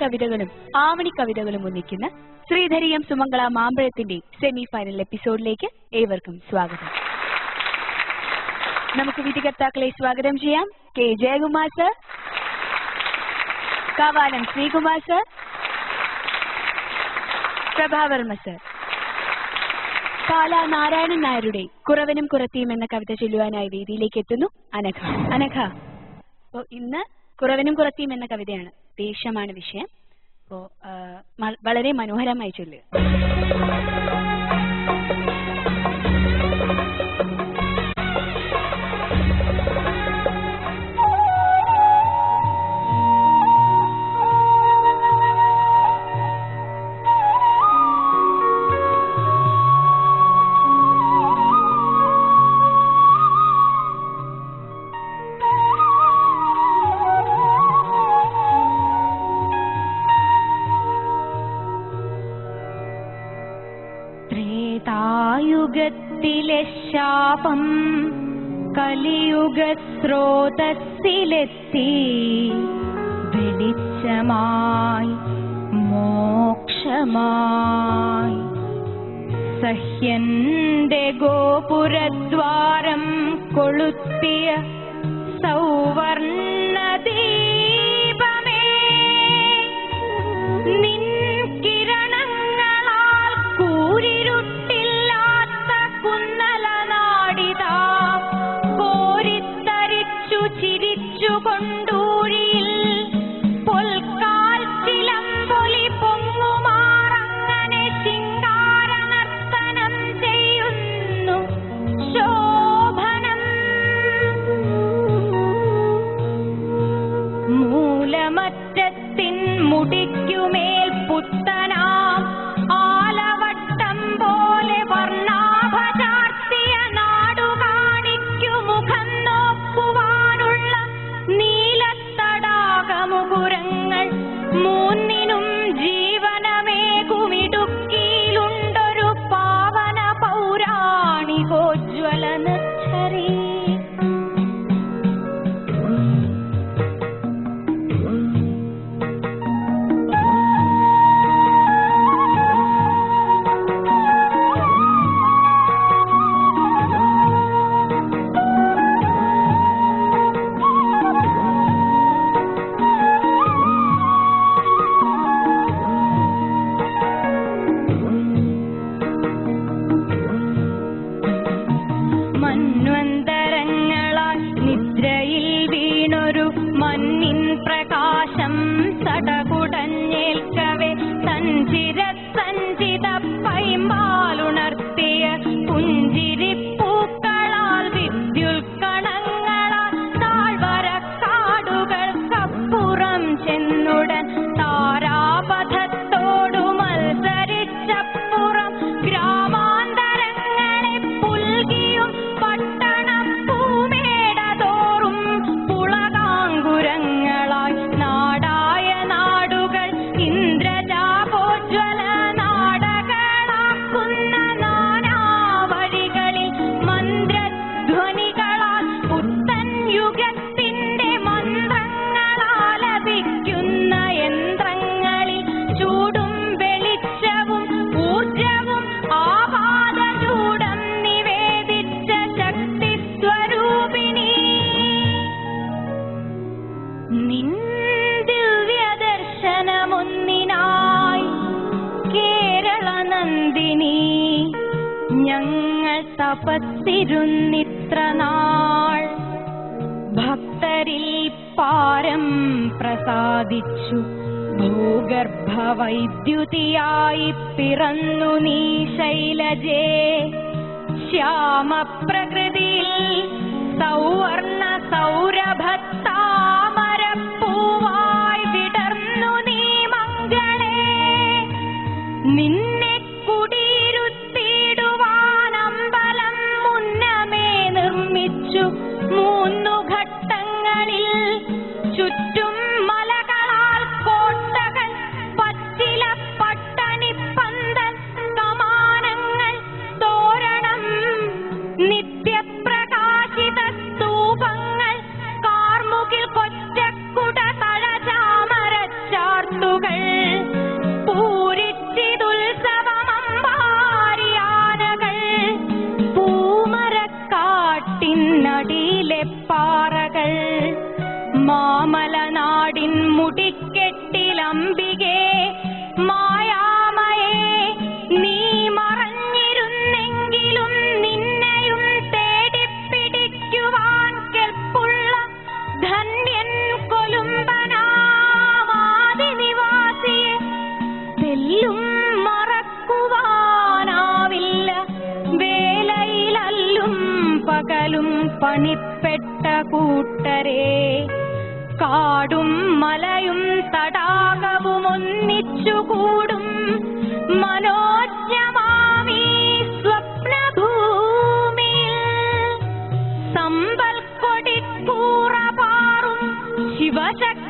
കവിതകളും ആവണി കവിതകളും ഒന്നിക്കുന്ന ശ്രീധരിയം സുമംഗള മാമ്പഴത്തിന്റെ സെമി ഫൈനൽ എപ്പിസോഡിലേക്ക് ഏവർക്കും സ്വാഗതം. നമുക്ക് വിധികർത്താക്കളെ സ്വാഗതം ചെയ്യാം. K Jayakumar sir, Kavalam Sreekumar sir, Prabha Varma sir. Pala Narayanan നായരുടെ കുറവനും കുറത്തിയും എന്ന കവിത ചൊല്ലുവാനായി വേദിയിലേക്ക് എത്തുന്നു അനഘ. ഇന്ന് കുറവനും കുറത്തിയും എന്ന കവിതയാണ്. ദേഷ്യമാണ് വിഷയം. അപ്പോ വളരെ മനോഹരമായി ചൊല്ലുക. യുഗത്തിലെ ശാപം കലിയുഗ സ്രോതസ്സിലെത്തി, വെളിച്ചമായി മോക്ഷമായി. സഹ്യന്റെ ഗോപുരദ്വാരം കൊളുത്തിയ സൗവർണ ദീപമേ, നിൻ കിരണങ്ങളാൽ കൂരിരുട്ടില്ലാത്ത കുന്നലനാടിതാ കോരിത്തരിച്ചു ചിരിച്ചുകൊണ്ടൂരിയിൽ പൊൽക്കാൽച്ചിലമ്പൊലി പൊങ്ങുമാറങ്ങനെ ശിങ്കാര നർത്തനം ചെയ്യുന്നു ശോഭനം. മൂലമറ്റത്തിൻ മുടിക്കുമേൽ പുത്തനാം ആലവട്ടം പോലെ വർണ്ണാഭ ചാർത്തിയ നാടു കാണിക്കു മുഖം നോക്കുവാനുള്ള നീലത്തടാകമുകുരങ്ങൾ മൂന്നിനും ജീവനമേകുമിടുക്കിയിലുണ്ടൊരു പാവന പൗരാണികോജ്വല നിർച്ഛരീ. മന്വന്തരങ്ങളാൽ നിദ്രയിൽ വീണൊരു മഞ്ഞിൻ പ്രകാശം സടകുടഞ്ഞേൽക്കവേ സഞ്ചിത പൈമ്പാലുണർത്തിയ പുഞ്ചിരിപ്പൂക്കളാൽ വിദ്യുൽക്കണങ്ങളാൽ താഴ്വരക്കാടുകൾക്കപ്പുറം ചെന്നുടൻ താരാപഥത്തോടു മത്സരിച്ചപ്പുറം ഗ്രാമാന്തരങ്ങളെ പുൽകിയും പട്ടണപ്പൂമേടതോറും പുളകാങ്കുരങ്ങളായി നാടായ നാടുകൾ ഇന്ദ്രജാപോജ്വല നാടകളാക്കുന്ന നാനാവഴികളിൽ മന്ത്രധ്വനികളാൽ പുത്തൻ യുഗത്തിന്റെ മന്ത്രങ്ങളാലപിക്കുന്ന യന്ത്രങ്ങളിൽ ചൂടും വെളിച്ചവും ഊർജവും ആപാദചൂടം നിവേദിച്ച ശക്തിസ്വരൂപിണി. നിൻ ദിവ്യദർശനമൊന്നിനായി കേരള നന്ദിനി ഞങ്ങൾ തപസ്സിരുന്നിത്ര നാൾ. ഭക്തരിൽ പാരം പ്രസാദിച്ചു ഭൂഗർഭവൈദ്യുതിയായി പിറന്നു നീ ശൈലജേ. ശ്യാമപ്രകൃതിയിൽ സൗവർണ സൗരഭത്താമരപ്പൂവായി വിടർന്നു നീ മംഗളേ. നിന്നെ കുടിയിരുത്തിയിടുവാൻ അമ്പലം മുന്നമേ നിർമ്മിച്ചു 3 ഘട്ടങ്ങളിൽ. ചുറ്റും മലകളാൽ കുടിക്കെട്ടിലംബികേ മായാമയേ നീ മറഞ്ഞിരുന്നെങ്കിലും നിന്നെയും തേടിപ്പിടിക്കുവാൻ കെൽപ്പുള്ള ധന്യൻ കൊലുമ്പനാവാദിനിവാസിയെ തെല്ലും മറക്കുവാനാവില്ല. വേലയിലല്ലും പകലും പണിപ്പെട്ട കൂട്ടരെ കാടും മലയും തടാകവും ഒന്നിച്ചുകൂടും മനോജ്ഞമാമീ സ്വപ്നഭൂമിയിൽ സമ്പൽ കൊടിക്കൂറ പാറും ശിവശക്തി